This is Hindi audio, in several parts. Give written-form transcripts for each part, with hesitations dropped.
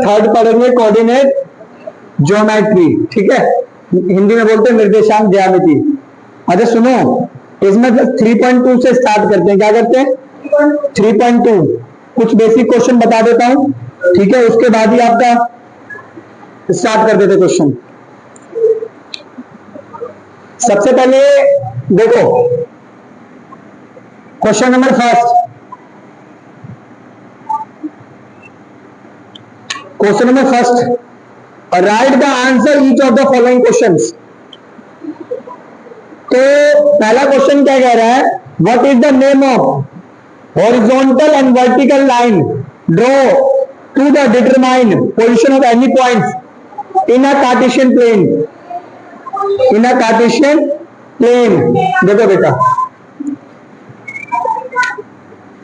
थर्ड पढ़ेंगे कोऑर्डिनेट ज्योमेट्री, ठीक है, हिंदी में बोलते हैं निर्देशांक ज्यामिति। अच्छा सुनो, इसमें 3.2 से स्टार्ट करते हैं। क्या करते हैं? 3.2 कुछ बेसिक क्वेश्चन बता देता हूं, ठीक है, उसके बाद ही आपका स्टार्ट कर देते क्वेश्चन। सबसे पहले देखो question number first, question number first, write the answer each of the following questions. तो पहला क्वेश्चन क्या कह रहा है? What is the name of horizontal and vertical line draw to the determine position of any points in a Cartesian plane, in a Cartesian plane. देखो बेटा,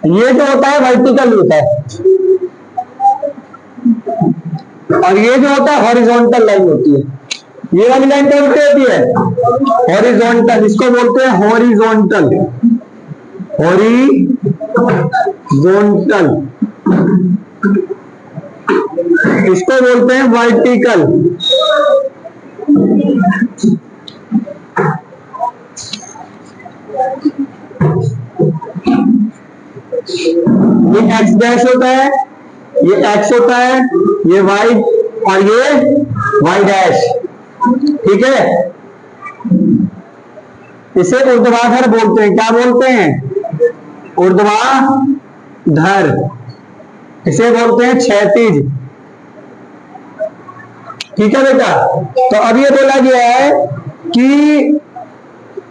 ये जो होता है वर्टिकल होता है और ये जो होता है हॉरिजॉन्टल लाइन होती है। ये वाली लाइन कौन सी होती है? हॉरिजॉन्टल, इसको बोलते हैं हॉरिजॉन्टल, हॉरिजॉन्टल, इसको बोलते हैं वर्टिकल। ये एक्स डैश होता है, ये एक्स होता है, ये वाई और ये वाई डैश, ठीक है। इसे ऊर्ध्वाधर बोलते हैं। क्या बोलते हैं? ऊर्ध्वाधर। इसे बोलते हैं क्षैतिज, ठीक है बेटा। तो अब ये बोला गया है कि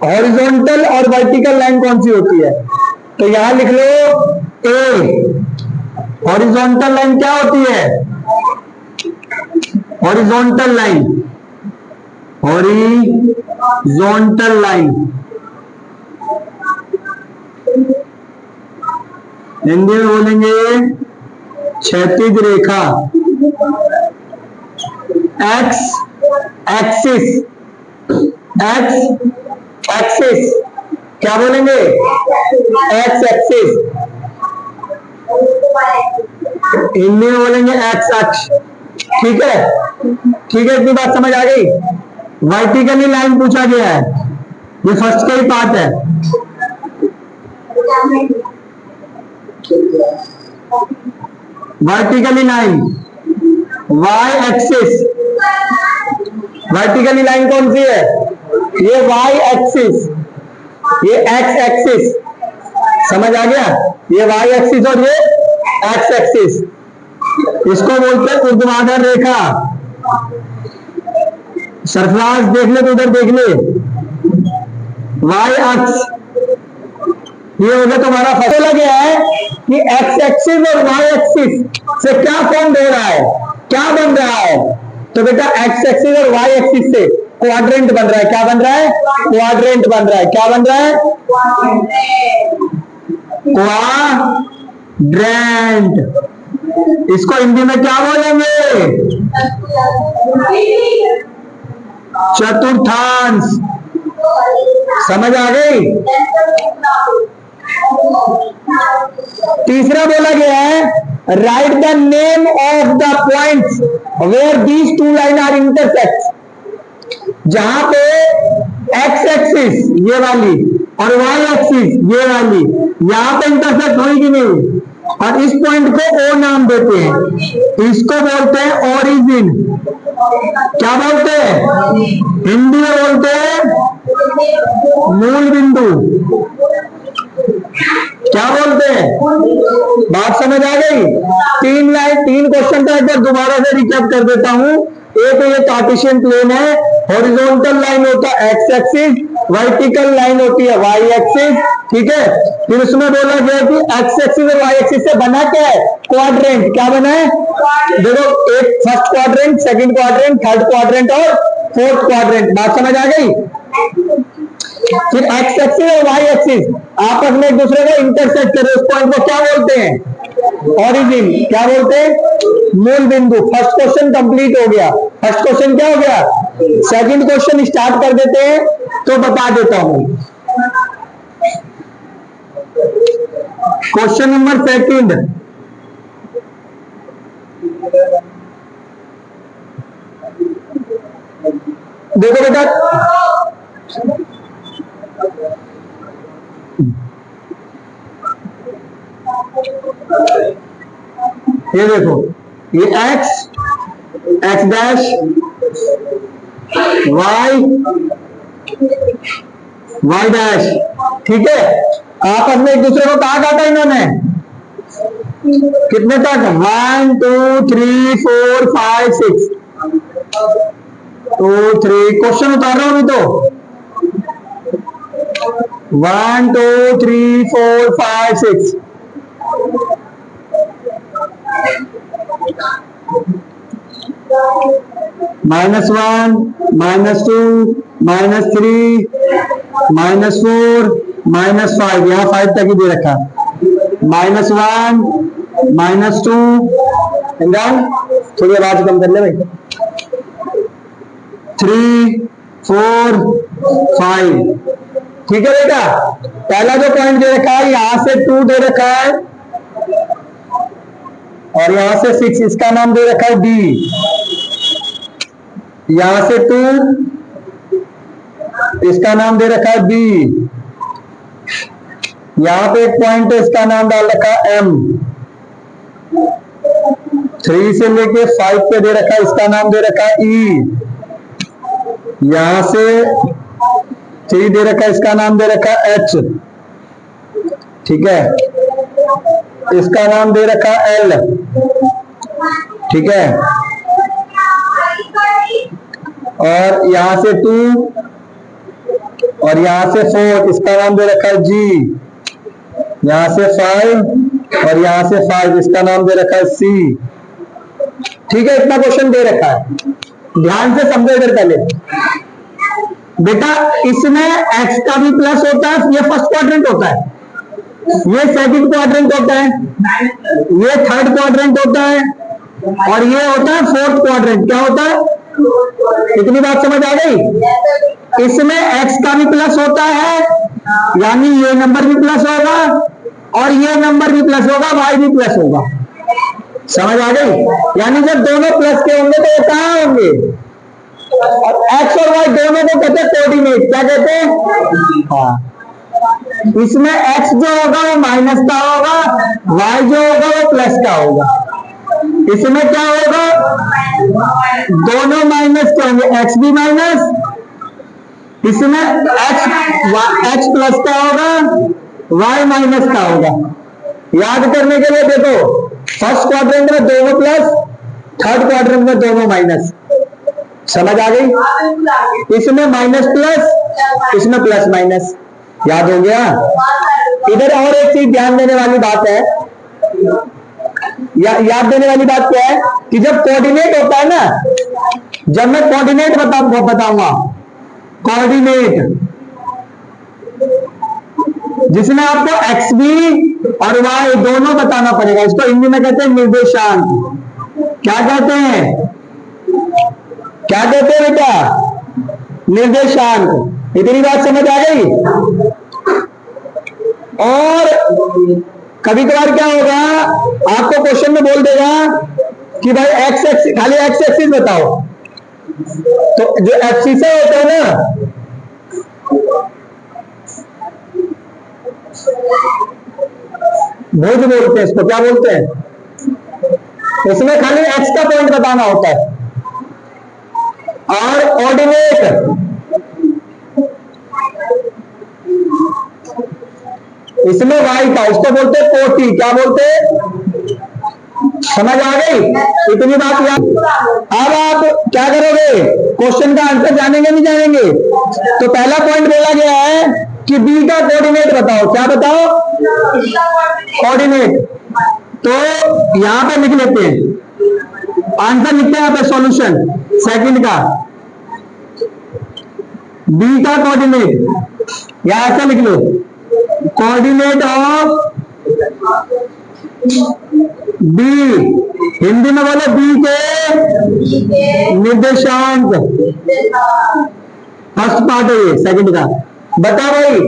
हॉरिजॉन्टल और वर्टिकल लाइन कौन सी होती है, तो यहां लिख लो ए। हॉरिजॉन्टल लाइन क्या होती है? Horizontal line, horizontal line Hindi में बोलेंगे क्षैतिज रेखा। एक्स एक्सिस, एक्स एक्सिस क्या बोलेंगे? एक्स एक्सिस, हिंदी में बोलेंगे एक्स अक्ष, ठीक है। ठीक है, इतनी बात समझ आ गई। वर्टिकली लाइन पूछा गया है, ये फर्स्ट का ही पार्ट है। Vertically line y axis, vertically line कौन सी है? ये वाई एक्सिस, ये एक्स एक्सिस, समझ आ गया? ये वाई एक्सिस और ये एक्स एक्सिस, इसको बोलते हैं ऊर्ध्वाधर रेखा। सरफराज देख ले तो उधर देख ले, वाई अक्ष ये हो गया तुम्हारा। बोला गया है कि एक्स एक्सिस और वाई एक्सिस से क्या फॉर्म हो रहा है, क्या बन रहा है? तो बेटा एक्स एक्सिस और वाई एक्सिस से क्वाड्रेंट बन रहा है। क्या बन रहा है? क्वाड्रेंट बन रहा है। क्या बन रहा है? क्वाड्रेंट। इसको हिंदी में क्या बोलेंगे? चतुर्थांश। समझ आ गई? तीसरा बोला गया है write the name of the points where these two line are intersect. जहां पे एक्स एक्सिस ये वाली और वाई एक्सिस ये वाली यहां पे इंटरसेक्ट होगी नहीं, और इस पॉइंट को ओ नाम देते हैं। इसको बोलते हैं ओरिजिन। क्या बोलते हैं? हिंदी में बोलते हैं मूल बिंदु। क्या बोलते हैं? बात समझ आ गई? तीन क्वेश्चन का एक बार दोबारा से रिकैप कर देता हूं। एक ये कार्टेशियन प्लेन है, हॉरिजॉन्टल लाइन होता है एक्स एक्सिस, वर्टिकल लाइन होती है वाई एक्सिस, ठीक है। फिर उसमें बोला गया कि एक्स एक्सिस और वाई एक्सिस से बना क्या है? क्वाड्रेंट। क्या बना है? देखो, एक first quadrant, second quadrant, third quadrant और फोर्थ क्वाड्रेंट। बात समझ आ गई? फिर एक्स एक्सिस और वाई एक्सिस आपस में एक दूसरे को इंटरसेक्ट करे, उस पॉइंट को क्या बोलते हैं? ओरिजिन। क्या बोलते हैं? मूल बिंदु। फर्स्ट क्वेश्चन कंप्लीट हो गया। फर्स्ट क्वेश्चन क्या हो गया? सेकंड क्वेश्चन स्टार्ट कर देते हैं, तो बता देता हूं। क्वेश्चन नंबर सेकंड, देखो बेटा, ये देखो, ये x डैश y डैश, ठीक है। आपस में एक दूसरे को कहा काटा इन्होंने, कितने तक, 1 2 3 4 5 6, 2 3, क्वेश्चन उतार रहा हूं तो 1 2 3 4 5 6, -1 -2 -3 -4 -5, यहाँ 5 तक ही दे रखा, -1 -2, थोड़ी आवाज कम कर ले भाई, 3 4 5, ठीक है बेटा। पहला जो पॉइंट दे रखा है, यहां से 2 दे रखा है और यहां से 6, इसका नाम दे रखा है डी। यहां से 2, इसका नाम दे रखा है बी। यहां पे एक पॉइंट है, इसका नाम डाल रखा है एम। 3 से लेके 5 पे दे रखा है, इसका नाम दे रखा है ई। यहां से 3 दे रखा है, इसका नाम दे रखा है एच, ठीक है। इसका नाम दे रखा है एल, ठीक है। और यहां से 2 और यहां से 4, इसका नाम दे रखा है जी। यहां से 5 और यहां से 5, इसका नाम दे रखा है सी, ठीक है। इतना क्वेश्चन दे रखा है, ध्यान से समझो इधर पहले बेटा। इसमें x का भी प्लस होता है, ये फर्स्ट क्वाड्रेंट होता है, ये सेकंड क्वाड्रेंट होता है, ये थर्ड क्वाड्रेंट होता है और ये होता है फोर्थ क्वाड्रेंट। क्या होता है, इतनी बात समझ आ गई। इसमें x का भी प्लस होता है, यानी ये नंबर भी प्लस होगा और ये नंबर भी प्लस होगा, y भी प्लस होगा, समझ आ गई। यानी जब दोनों प्लस के होंगे तो वो कहां होंगे, और x और y दोनों को कहते हैं कोऑर्डिनेट। क्या कहते हैं, हाँ। इसमें x जो होगा वो माइनस का होगा, y जो होगा वो प्लस का होगा। इसमें क्या होगा, दोनों माइनस के होंगे, x भी माइनस, इसमें x प्लस का होगा, y माइनस का होगा। याद करने के लिए देखो, फर्स्ट क्वाड्रेंट में दोनों प्लस, थर्ड क्वाड्रेंट में दोनों माइनस, समझ आ गई। इसमें माइनस प्लस, इसमें प्लस माइनस, याद हो गया। इधर और एक चीज ध्यान देने वाली बात है, याद देने वाली बात क्या है कि जब कोऑर्डिनेट होता है ना, जब मैं कोऑर्डिनेट बताऊंगा, कोऑर्डिनेट जिसमें आपको एक्स भी और वाई दोनों बताना पड़ेगा, इसको हिंदी में कहते हैं निर्देशांक। क्या कहते हैं, क्या कहते हैं बेटा, निर्देशांक। इतनी बात समझ आ गई। और कभी कभार क्या होगा, आपको क्वेश्चन में बोल देगा कि भाई एक्स एक्सिस, खाली एक्स एक्सिस बताओ, तो जो एक्सिस होता है ना, भुज बोलते हैं इसको, क्या बोलते हैं, उसमें खाली एक्स का पॉइंट बताना होता है। और ऑर्डिनेट, इसमें वाई का, उसको बोलते हैं कोटि। क्या बोलते हैं, समझ आ गई। इतनी बात याद। अब आप क्या करोगे, क्वेश्चन का आंसर जानेंगे नहीं जानेंगे। तो पहला पॉइंट बोला गया है कि बी का कोऑर्डिनेट बताओ। क्या बताओ, कोऑर्डिनेट। तो यहां पे लिख लेते हैं, आंसर लिखते हैं यहां पे, सॉल्यूशन सेकंड का, बी का कोऑर्डिनेट, या ऐसा लिख लो, कोऑर्डिनेट ऑफ बी, हिंदी में बोलो बी के निर्देशांक, फर्स्ट पार्ट है ये, सेकंड का। बता भाई,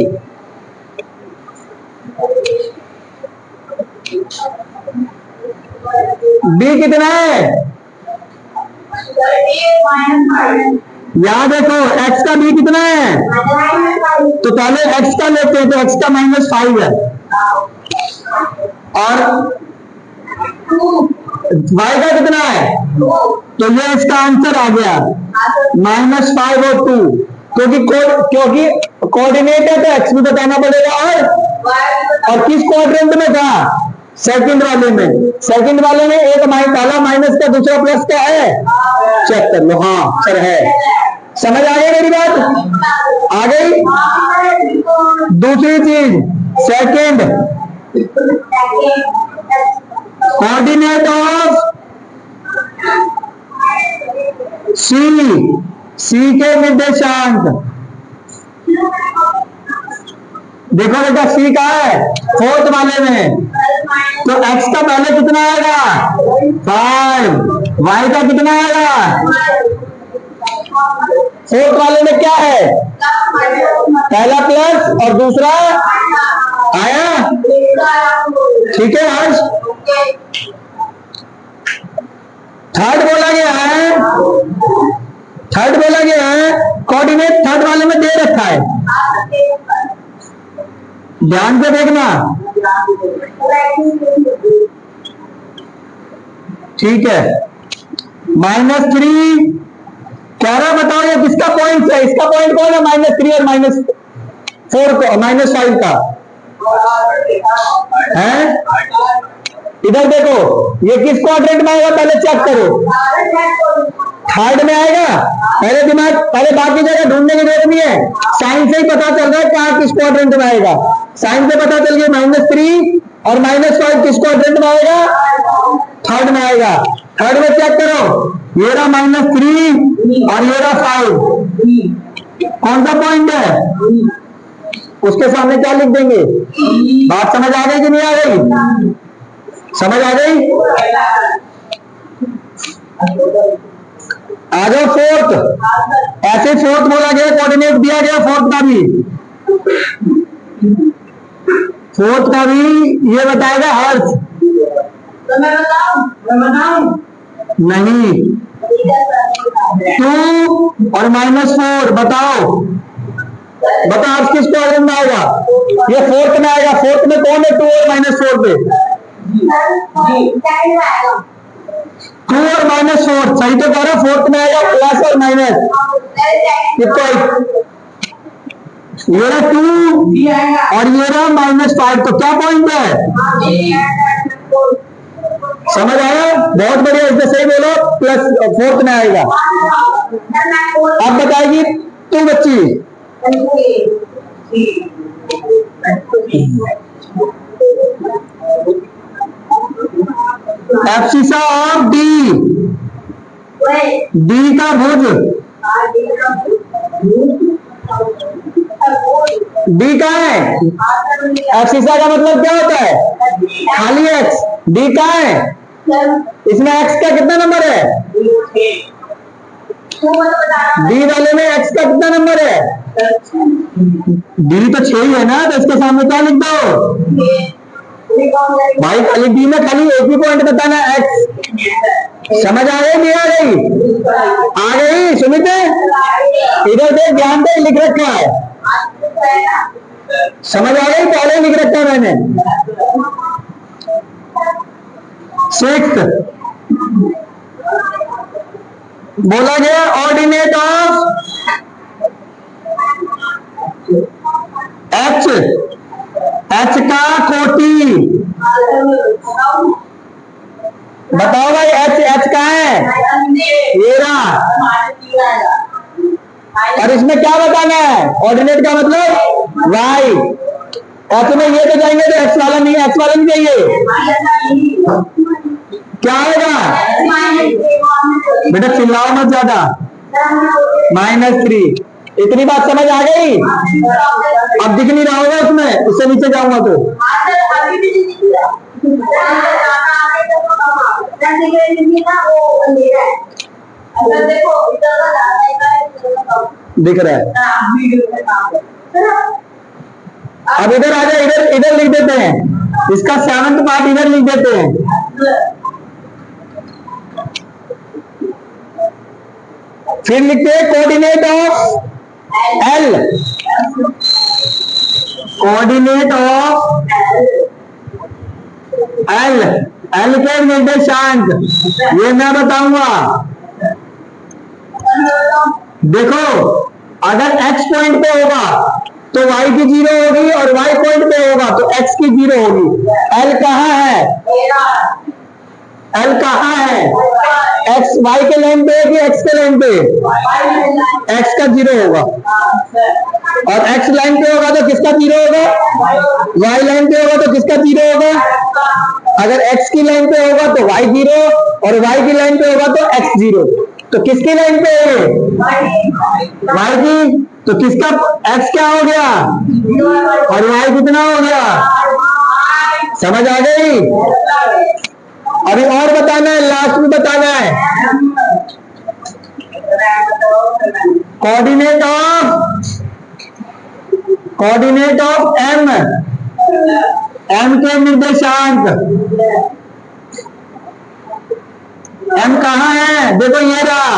बी कितना है, यहाँ देखो x का b कितना है, तो पहले x का लेते हैं, तो x का -5 है, और y का कितना है, तो ये इसका आंसर आ गया -5 और 2, क्योंकि कोऑर्डिनेट है तो x भी बताना पड़ेगा, और किस क्वाड्रेंट में था, सेकंड वाले में। सेकंड वाले में एक पहला माइनस का दूसरा प्लस का है, चेक कर लो। हाँ सर है, समझ आ गई मेरी बात, आ गई। दूसरी चीज, सेकंड कोऑर्डिनेट ऑफ सी के निर्देशांक। देखो बेटा सी का है फोर्थ वाले में, तो x का पहले कितना आएगा 5, y का कितना आएगा, फोर्थ वाले में क्या है, पहला प्लस और दूसरा आया, ठीक है हर्ष। थर्ड बोला गया है, कोऑर्डिनेट थर्ड वाले में दे रखा है, ध्यान से देखना, ठीक है। -3 कह रहा, बताओ ये किसका पॉइंट है, इसका पॉइंट कौन है, -3 और -4 को, -5 का है। इधर देखो ये किस क्वाड्रेंट में आएगा, पहले चेक करो, थर्ड में आएगा। पहले बाकी जगह ढूंढने की जरूरत नहीं है, साइन से ही पता चल रहा है क्या किस क्वाड्रेंट में आएगा, साइन से पता चल गया -3 और -5 किस क्वाड्रेंट में आएगा, थर्ड में आएगा। थर्ड में चेक करो, ये रहा -3 और ये रहा 5, कौन सा पॉइंट है, उसके सामने क्या लिख देंगे। बात समझ आ गई कि नहीं आ गई, समझ आ गई। आ जाओ फोर्थ, ऐसे फोर्थ बोला गया, कोऑर्डिनेट दिया गया फोर्थ का भी ये बताएगा हर्ष, तो मैं बताऊं नहीं, 2 और -4 बताओ हर्ष किस क्वाड्रेंट में आएगा, ये फोर्थ में आएगा। फोर्थ में कौन है 2 और -4 पे, 2 और -4 सही तो कह रहा, फोर्थ में आएगा प्लस और माइनस, कितना, ये रहा 2 और ये रहा -5, तो क्या पॉइंट है, समझ आया, बहुत बढ़िया, इसमें सही बोलो, प्लस फोर्थ में आएगा। अब बताएगी तू बच्ची, एब्सिसा ऑफ डी का भुज, डी का है, एब्सिसा का मतलब क्या होता है, खाली एक्स, डी का है, इसमें एक्स का कितना नंबर है, डी वाले में एक्स का कितना नंबर है, डी तो 6 ही है ना, तो इसके सामने क्या लिख दो भाई, खाली डी में खाली एक ही पॉइंट बताना है, एक्स। समझ आ गई नहीं आ गई, आ गई सुमित, इधर देख ध्यान से लिख रखा है, समझ आ गई, पहले लिख रखा है मैंने। 6 बोला गया ऑर्डिनेट ऑफ एच, एच का कोटि, बताओ भाई एच का है, ये रहा, और इसमें क्या बताना है, ऑर्डिनेट का मतलब वाई, एच में ये तो जाएंगे तो एक्स वाला नहीं, एक्स वाला नहीं चाहिए, क्या आएगा बेटा, चिल्लाओ मत ज्यादा, -3, इतनी बात समझ आ गई। अब दिख नहीं रहा होगा उसमें, उससे नीचे जाऊंगा तो दिख रहा है। अब इधर आ जाए, इधर लिख देते हैं, इसका 7th पार्ट इधर लिख देते हैं। फिर लिखते हैं coordinate of L, coordinate of L, L के निर्देशांक ये मैं बताऊंगा। देखो अगर x पॉइंट पे होगा तो y की 0 होगी और y पॉइंट पे होगा तो x की 0 होगी। l कहाँ है, l कहाँ है, x y के लाइन पे है कि x के लाइन पे, x का 0 होगा और x लाइन पे होगा तो किसका 0 होगा, y लाइन पे होगा तो किसका 0 होगा। अगर x की लाइन पे होगा तो y 0 और y की लाइन पे होगा तो x 0। तो किसकी लाइन पे है, y की, तो किसका x क्या हो गया और y कितना हो गया। समझ आ गई। अभी और बताना है, लास्ट में बताना है कोऑर्डिनेट ऑफ m, m के निर्देशांक, m कहाँ है, देखो ये रहा,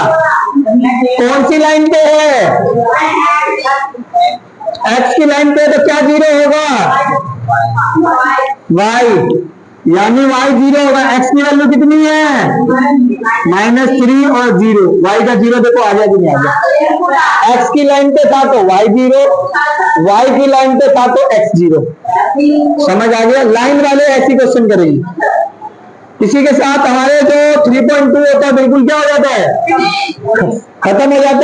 कौन सी लाइन पे है, x की लाइन पे तो क्या 0 होगा, y, यानी y 0 होगा। x की वैल्यू कितनी है -3 और 0, y का 0 देखो आ गया कि नहीं आ गया। x की लाइन पे था तो y 0, y की लाइन पे था तो x 0। समझ आ गया। लाइन वाले ऐसी क्वेश्चन करेंगे। इसी के साथ हमारे जो 3.2 होता है बिल्कुल क्या हो जाता है, खत्म हो जाता है।